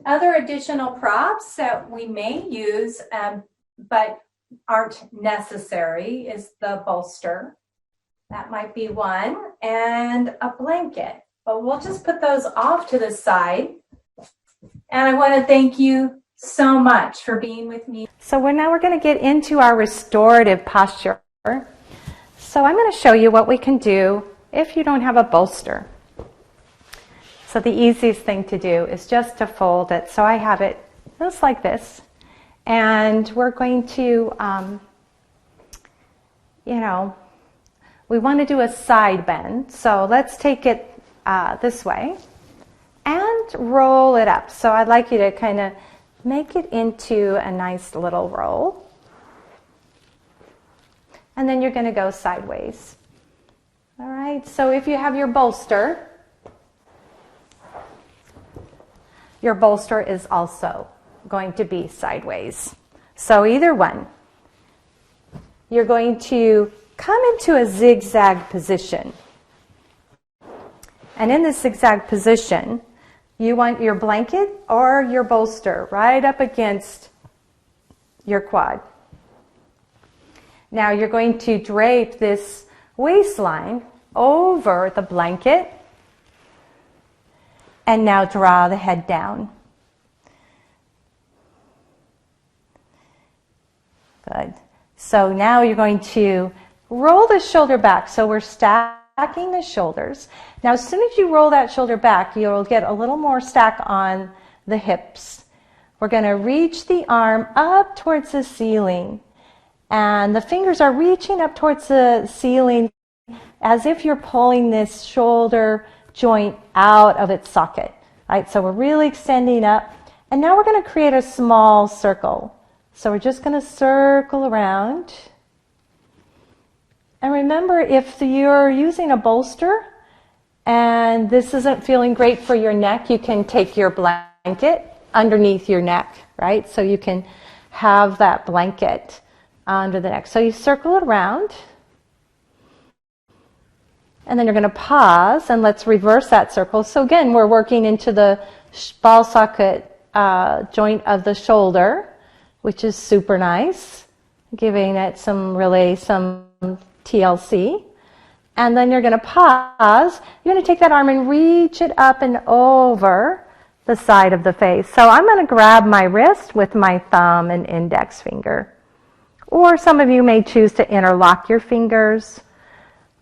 Other additional props that we may use, but aren't necessary, is the bolster. That might be one, and a blanket. But we'll just put those off to the side. And I want to thank you so much for being with me. So now we're going to get into our restorative posture. So I'm going to show you what we can do if you don't have a bolster. So the easiest thing to do is just to fold it. So I have it just like this. And we're going to, we want to do a side bend. So let's take it this way and roll it up. So I'd like you to kind of make it into a nice little roll. And then you're going to go sideways. All right, so if you have your bolster is also going to be sideways. So either one. You're going to come into a zigzag position. And in this zigzag position, you want your blanket or your bolster right up against your quad. Now you're going to drape this waistline over the blanket. And now draw the head down. Good. So now you're going to roll the shoulder back. So we're stacking the shoulders. Now as soon as you roll that shoulder back, you'll get a little more stack on the hips. We're going to reach the arm up towards the ceiling. And the fingers are reaching up towards the ceiling as if you're pulling this shoulder joint out of its socket. All right, so we're really extending up. And now we're going to create a small circle. So we're just going to circle around. And remember, if you're using a bolster and this isn't feeling great for your neck, you can take your blanket underneath your neck, right? So you can have that blanket under the neck. So you circle it around. And then you're going to pause, and let's reverse that circle. So again, we're working into the ball socket joint of the shoulder, which is super nice, giving it some TLC. And then you're going to pause. You're going to take that arm and reach it up and over the side of the face. So I'm going to grab my wrist with my thumb and index finger. Or some of you may choose to interlock your fingers.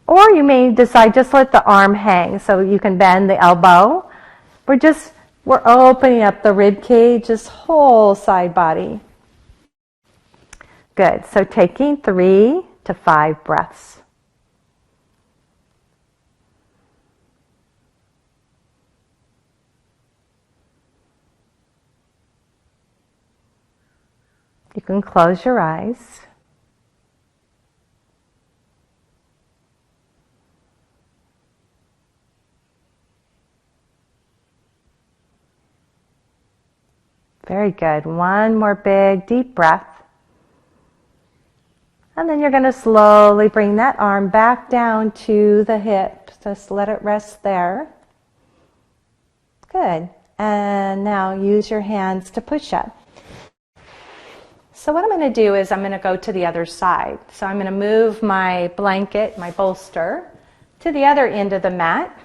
Or you may decide just let the arm hang so you can bend the elbow. We're opening up the rib cage, this whole side body. Good. So taking 3 to 5 breaths. You can close your eyes. Very good. One more big, deep breath. And then you're going to slowly bring that arm back down to the hip. Just let it rest there. Good. And now use your hands to push up. So what I'm going to do is I'm going to go to the other side. So I'm going to move my blanket, my bolster, to the other end of the mat.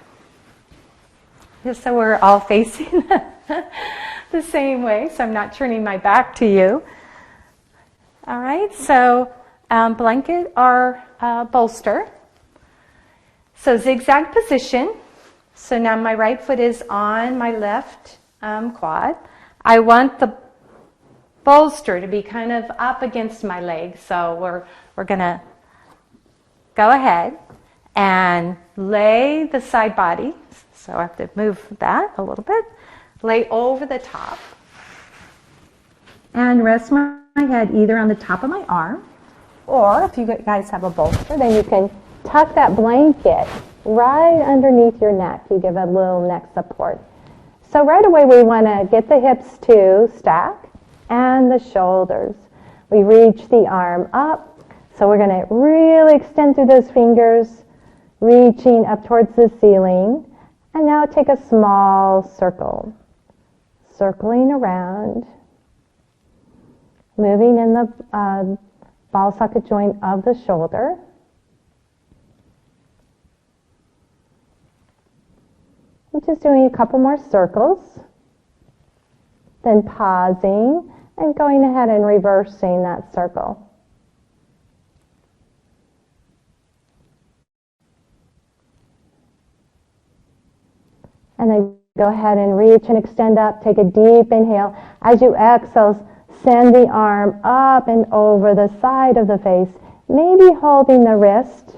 Just so we're all facing the same way, so I'm not turning my back to you. All right, so blanket or bolster. So zigzag position. So now my right foot is on my left quad. I want the bolster to be kind of up against my leg. So we're going to go ahead and lay the side body. So I have to move that a little bit. Lay over the top. And rest my head either on the top of my arm, or if you guys have a bolster, then you can tuck that blanket right underneath your neck. You give a little neck support. So right away we want to get the hips to stack and the shoulders. We reach the arm up. So we're going to really extend through those fingers, reaching up towards the ceiling. And now take a small circle. circling around, moving in the ball socket joint of the shoulder. I'm just doing a couple more circles, then pausing and going ahead and reversing that circle. And then go ahead and reach and extend up. Take a deep inhale. As you exhale, send the arm up and over the side of the face, maybe holding the wrist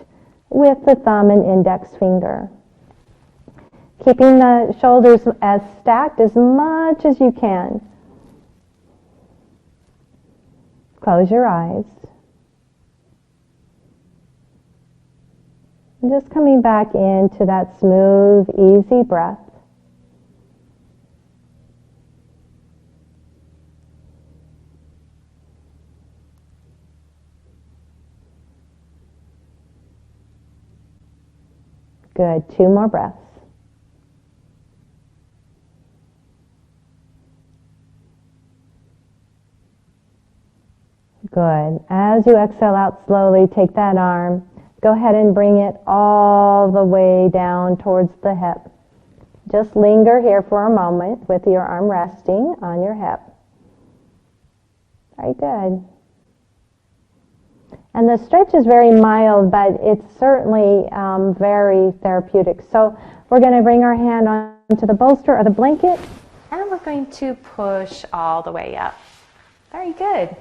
with the thumb and index finger. Keeping the shoulders as stacked as much as you can. Close your eyes. And just coming back into that smooth, easy breath. Good. 2 more breaths. Good. As you exhale out slowly, take that arm. Go ahead and bring it all the way down towards the hip. Just linger here for a moment with your arm resting on your hip. Very good. And the stretch is very mild, but it's certainly very therapeutic. So we're going to bring our hand onto the bolster or the blanket, and we're going to push all the way up. Very good.